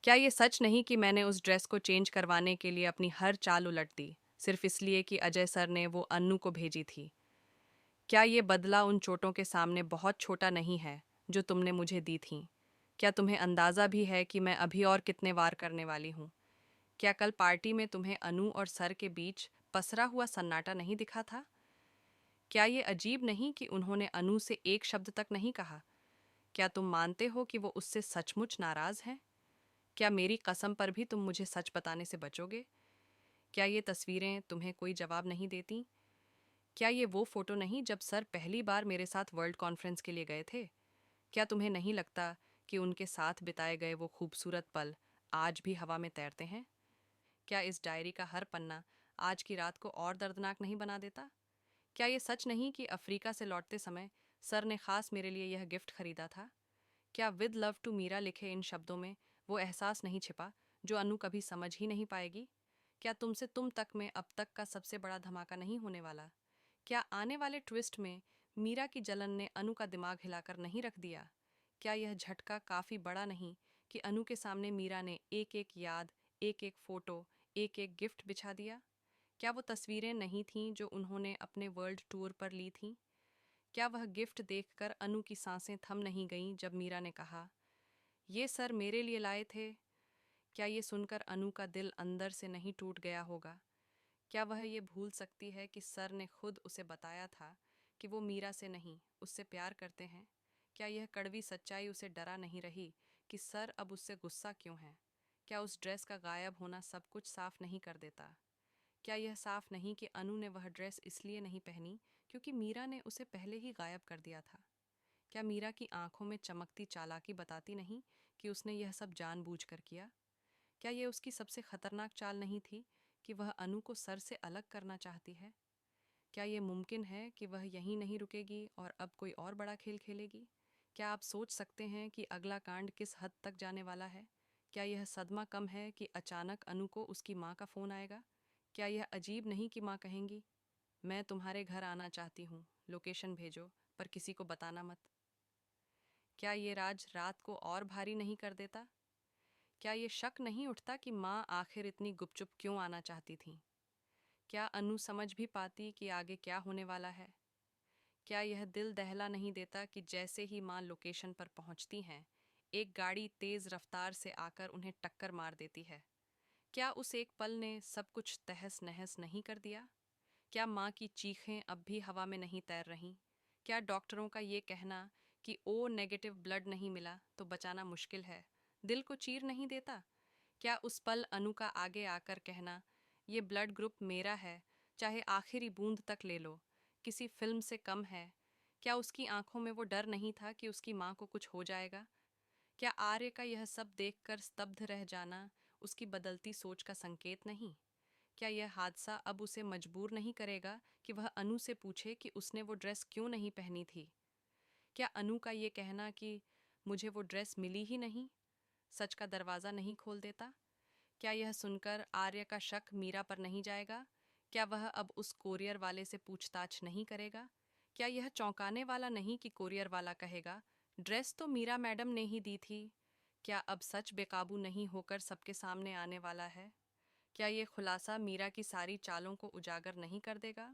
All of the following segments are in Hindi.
क्या ये सच नहीं कि मैंने उस ड्रेस को चेंज करवाने के लिए अपनी हर चाल उलट दी, सिर्फ इसलिए कि अजय सर ने वो अन्नू को भेजी थी? क्या ये बदला उन चोटों के सामने बहुत छोटा नहीं है जो तुमने मुझे दी थीं? क्या तुम्हें अंदाज़ा भी है कि मैं अभी और कितने वार करने वाली हूँ? क्या कल पार्टी में तुम्हें अनु और सर के बीच पसरा हुआ सन्नाटा नहीं दिखा था? क्या ये अजीब नहीं कि उन्होंने अनु से एक शब्द तक नहीं कहा? क्या तुम मानते हो कि वो उससे सचमुच नाराज़ हैं? क्या मेरी कसम पर भी तुम मुझे सच बताने से बचोगे? क्या ये तस्वीरें तुम्हें कोई जवाब नहीं देती? क्या ये वो फोटो नहीं जब सर पहली बार मेरे साथ वर्ल्ड कॉन्फ्रेंस के लिए गए थे? क्या तुम्हें नहीं लगता कि उनके साथ बिताए गए वो खूबसूरत पल आज भी हवा में तैरते हैं? क्या इस डायरी का हर पन्ना आज की रात को और दर्दनाक नहीं बना देता? क्या ये सच नहीं कि अफ्रीका से लौटते समय सर ने खास मेरे लिए यह गिफ्ट खरीदा था? क्या विद लव टू मीरा लिखे इन शब्दों में वो एहसास नहीं छिपा जो अनु कभी समझ ही नहीं पाएगी? क्या तुमसे तुम तक में अब तक का सबसे बड़ा धमाका नहीं होने वाला? क्या आने वाले ट्विस्ट में मीरा की जलन ने अनु का दिमाग हिलाकर नहीं रख दिया? क्या यह झटका काफी बड़ा नहीं कि अनु के सामने मीरा ने एक एक याद, एक एक फोटो, एक एक गिफ्ट बिछा दिया? क्या वो तस्वीरें नहीं थीं जो उन्होंने अपने वर्ल्ड टूर पर ली थीं? क्या वह गिफ्ट देखकर अनु की सांसें थम नहीं गईं जब मीरा ने कहा, ये सर मेरे लिए लाए थे? क्या ये सुनकर अनु का दिल अंदर से नहीं टूट गया होगा? क्या वह ये भूल सकती है कि सर ने खुद उसे बताया था कि वो मीरा से नहीं, उससे प्यार करते हैं? क्या यह कड़वी सच्चाई उसे डरा नहीं रही कि सर अब उससे गुस्सा क्यों है? क्या उस ड्रेस का गायब होना सब कुछ साफ नहीं कर देता? क्या यह साफ नहीं कि अनु ने वह ड्रेस इसलिए नहीं पहनी क्योंकि मीरा ने उसे पहले ही गायब कर दिया था? क्या मीरा की आंखों में चमकती चालाकी बताती नहीं कि उसने यह सब जानबूझकर किया? क्या यह उसकी सबसे खतरनाक चाल नहीं थी कि वह अनु को सर से अलग करना चाहती है? क्या यह मुमकिन है कि वह यहीं नहीं रुकेगी और अब कोई और बड़ा खेल खेलेगी? क्या आप सोच सकते हैं कि अगला कांड किस हद तक जाने वाला है? क्या यह सदमा कम है कि अचानक अनु को उसकी माँ का फ़ोन आएगा? क्या यह अजीब नहीं कि माँ कहेंगी, मैं तुम्हारे घर आना चाहती हूँ, लोकेशन भेजो, पर किसी को बताना मत? क्या ये राज रात को और भारी नहीं कर देता? क्या ये शक नहीं उठता कि माँ आखिर इतनी गुपचुप क्यों आना चाहती थी? क्या अनु समझ भी पाती कि आगे क्या होने वाला है? क्या यह दिल दहला नहीं देता कि जैसे ही माँ लोकेशन पर पहुंचती हैं, एक गाड़ी तेज रफ्तार से आकर उन्हें टक्कर मार देती है? क्या उस एक पल ने सब कुछ तहस नहस नहीं कर दिया? क्या माँ की चीखें अब भी हवा में नहीं तैर रहीं? क्या डॉक्टरों का ये कहना कि ओ नेगेटिव ब्लड नहीं मिला तो बचाना मुश्किल है दिल को चीर नहीं देता? क्या उस पल अनु का आगे आकर कहना, ये ब्लड ग्रुप मेरा है, चाहे आखिरी बूंद तक ले लो, किसी फिल्म से कम है? क्या उसकी आंखों में वो डर नहीं था कि उसकी माँ को कुछ हो जाएगा? क्या आर्य का यह सब देखकर स्तब्ध रह जाना उसकी बदलती सोच का संकेत नहीं? क्या यह हादसा अब उसे मजबूर नहीं करेगा कि वह अनु से पूछे कि उसने वो ड्रेस क्यों नहीं पहनी थी? क्या अनु का ये कहना कि मुझे वो ड्रेस मिली ही नहीं, सच का दरवाज़ा नहीं खोल देता? क्या यह सुनकर आर्य का शक मीरा पर नहीं जाएगा? क्या वह अब उस कोरियर वाले से पूछताछ नहीं करेगा? क्या यह चौंकाने वाला नहीं कि कोरियर वाला कहेगा, ड्रेस तो मीरा मैडम ने ही दी थी? क्या अब सच बेकाबू नहीं होकर सबके सामने आने वाला है? क्या ये खुलासा मीरा की सारी चालों को उजागर नहीं कर देगा?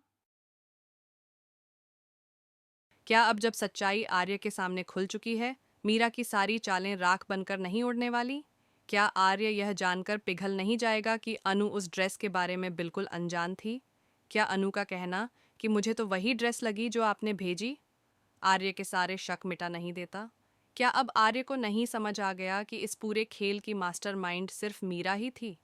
क्या अब जब सच्चाई आर्य के सामने खुल चुकी है, मीरा की सारी चालें राख बनकर नहीं उड़ने वाली? क्या आर्य यह जानकर पिघल नहीं जाएगा कि अनु उस ड्रेस के बारे में बिल्कुल अनजान थी? क्या अनु का कहना कि मुझे तो वही ड्रेस लगी जो आपने भेजी, आर्य के सारे शक मिटा नहीं देता? क्या अब आर्य को नहीं समझ आ गया कि इस पूरे खेल की मास्टरमाइंड सिर्फ मीरा ही थी?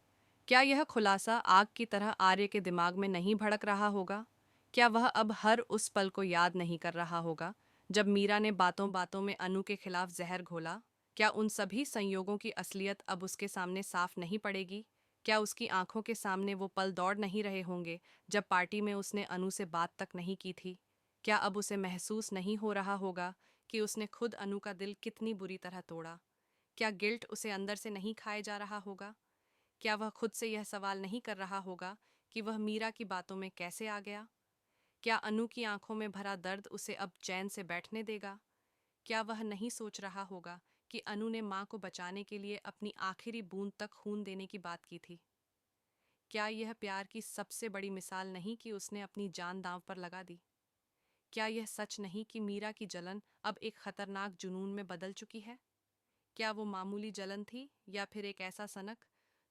क्या यह खुलासा आग की तरह आर्य के दिमाग में नहीं भड़क रहा होगा? क्या वह अब हर उस पल को याद नहीं कर रहा होगा जब मीरा ने बातों बातों में अनु के खिलाफ जहर घोला? क्या उन सभी संयोगों की असलियत अब उसके सामने साफ नहीं पड़ेगी? क्या उसकी आंखों के सामने वो पल दौड़ नहीं रहे होंगे जब पार्टी में उसने अनु से बात तक नहीं की थी? क्या अब उसे महसूस नहीं हो रहा होगा कि उसने खुद अनु का दिल कितनी बुरी तरह तोड़ा? क्या गिल्ट उसे अंदर से नहीं खाए जा रहा होगा? क्या वह खुद से यह सवाल नहीं कर रहा होगा कि वह मीरा की बातों में कैसे आ गया? क्या अनु की आंखों में भरा दर्द उसे अब चैन से बैठने देगा? क्या वह नहीं सोच रहा होगा कि अनु ने माँ को बचाने के लिए अपनी आखिरी बूंद तक खून देने की बात की थी? क्या यह प्यार की सबसे बड़ी मिसाल नहीं कि उसने अपनी जान दांव पर लगा दी? क्या यह सच नहीं कि मीरा की जलन अब एक खतरनाक जुनून में बदल चुकी है? क्या वो मामूली जलन थी या फिर एक ऐसा सनक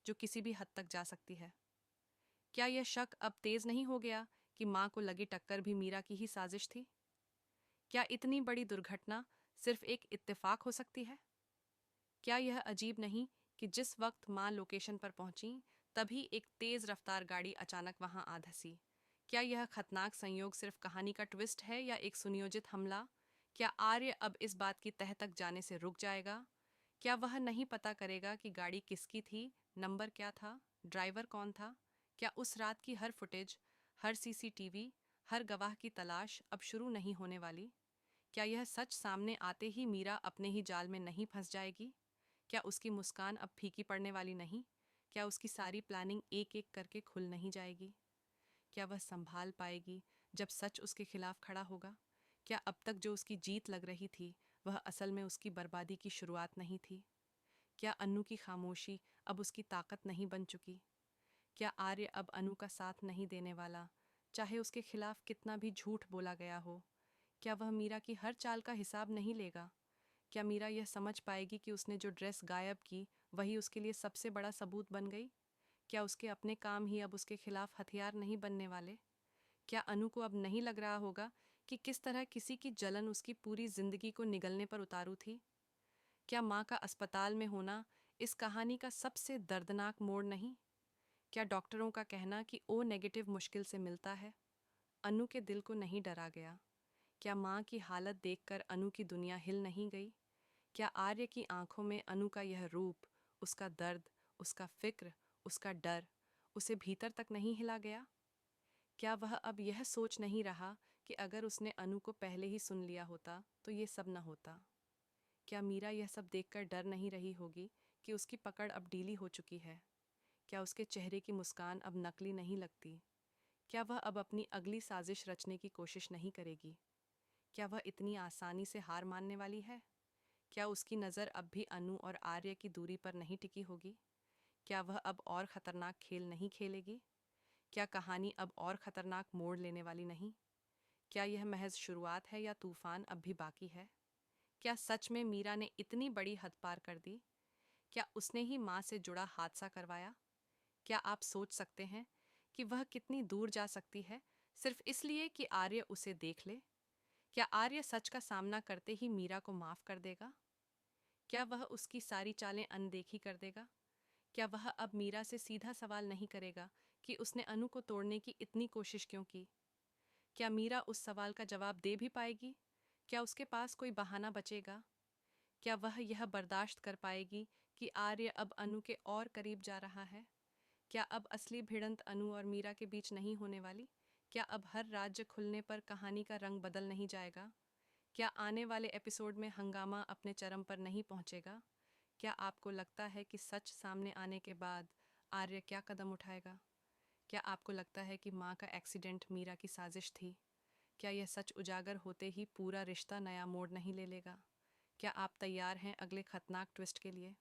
जो किसी भी हद तक जा सकती है? क्या यह शक अब तेज नहीं हो गया कि माँ को लगी टक्कर भी मीरा की ही साजिश थी? क्या इतनी बड़ी दुर्घटना सिर्फ एक इत्तेफाक हो सकती है? क्या यह अजीब नहीं कि जिस वक्त माँ लोकेशन पर पहुंची तभी एक तेज रफ्तार गाड़ी अचानक वहां आ धंसी? क्या यह खतरनाक संयोग सिर्फ कहानी का ट्विस्ट है या एक सुनियोजित हमला? क्या आर्य अब इस बात की तह तक जाने से रुक जाएगा? क्या वह नहीं पता करेगा कि गाड़ी किसकी थी, नंबर क्या था, ड्राइवर कौन था? क्या उस रात की हर फुटेज, हर सीसीटीवी, हर गवाह की तलाश अब शुरू नहीं होने वाली? क्या यह सच सामने आते ही मीरा अपने ही जाल में नहीं फंस जाएगी? क्या उसकी मुस्कान अब फीकी पड़ने वाली नहीं? क्या उसकी सारी प्लानिंग एक एक करके खुल नहीं जाएगी? क्या वह संभाल पाएगी जब सच उसके खिलाफ खड़ा होगा? क्या अब तक जो उसकी जीत लग रही थी वह असल में उसकी बर्बादी की शुरुआत नहीं थी? क्या अन्नू की खामोशी अब उसकी ताकत नहीं बन चुकी? क्या आर्य अब अनु का साथ नहीं देने वाला, चाहे उसके खिलाफ कितना भी झूठ बोला गया हो? क्या वह मीरा की हर चाल का हिसाब नहीं लेगा? क्या मीरा यह समझ पाएगी कि उसने जो ड्रेस गायब की वही उसके लिए सबसे बड़ा सबूत बन गई? क्या उसके अपने काम ही अब उसके खिलाफ हथियार नहीं बनने वाले? क्या अनु को अब नहीं लग रहा होगा कि किस तरह किसी की जलन उसकी पूरी जिंदगी को निगलने पर उतारू थी? क्या माँ का अस्पताल में होना इस कहानी का सबसे दर्दनाक मोड़ नहीं? क्या डॉक्टरों का कहना कि ओ नेगेटिव मुश्किल से मिलता है अनु के दिल को नहीं डरा गया? क्या माँ की हालत देखकर अनु की दुनिया हिल नहीं गई? क्या आर्य की आंखों में अनु का यह रूप, उसका दर्द, उसका फिक्र, उसका डर उसे भीतर तक नहीं हिला गया? क्या वह अब यह सोच नहीं रहा कि अगर उसने अनु को पहले ही सुन लिया होता तो ये सब न होता? क्या मीरा यह सब देखकर डर नहीं रही होगी कि उसकी पकड़ अब ढीली हो चुकी है? क्या उसके चेहरे की मुस्कान अब नकली नहीं लगती? क्या वह अब अपनी अगली साजिश रचने की कोशिश नहीं करेगी? क्या वह इतनी आसानी से हार मानने वाली है? क्या उसकी नज़र अब भी अनु और आर्य की दूरी पर नहीं टिकी होगी? क्या वह अब और खतरनाक खेल नहीं खेलेगी? क्या कहानी अब और खतरनाक मोड़ लेने वाली नहीं? क्या यह महज शुरुआत है या तूफान अब भी बाकी है? क्या सच में मीरा ने इतनी बड़ी हद पार कर दी? क्या उसने ही माँ से जुड़ा हादसा करवाया? क्या आप सोच सकते हैं कि वह कितनी दूर जा सकती है सिर्फ इसलिए कि आर्य उसे देख ले? क्या आर्य सच का सामना करते ही मीरा को माफ कर देगा? क्या वह उसकी सारी चालें अनदेखी कर देगा? क्या वह अब मीरा से सीधा सवाल नहीं करेगा कि उसने अनु को तोड़ने की इतनी कोशिश क्यों की? क्या मीरा उस सवाल का जवाब दे भी पाएगी? क्या उसके पास कोई बहाना बचेगा? क्या वह यह बर्दाश्त कर पाएगी कि आर्य अब अनु के और करीब जा रहा है? क्या अब असली भिड़ंत अनु और मीरा के बीच नहीं होने वाली? क्या अब हर राज्य खुलने पर कहानी का रंग बदल नहीं जाएगा? क्या आने वाले एपिसोड में हंगामा अपने चरम पर नहीं पहुंचेगा? क्या आपको लगता है कि सच सामने आने के बाद आर्य क्या कदम उठाएगा? क्या आपको लगता है कि माँ का एक्सीडेंट मीरा की साजिश थी? क्या यह सच उजागर होते ही पूरा रिश्ता नया मोड़ नहीं ले लेगा? क्या आप तैयार हैं अगले खतरनाक ट्विस्ट के लिए?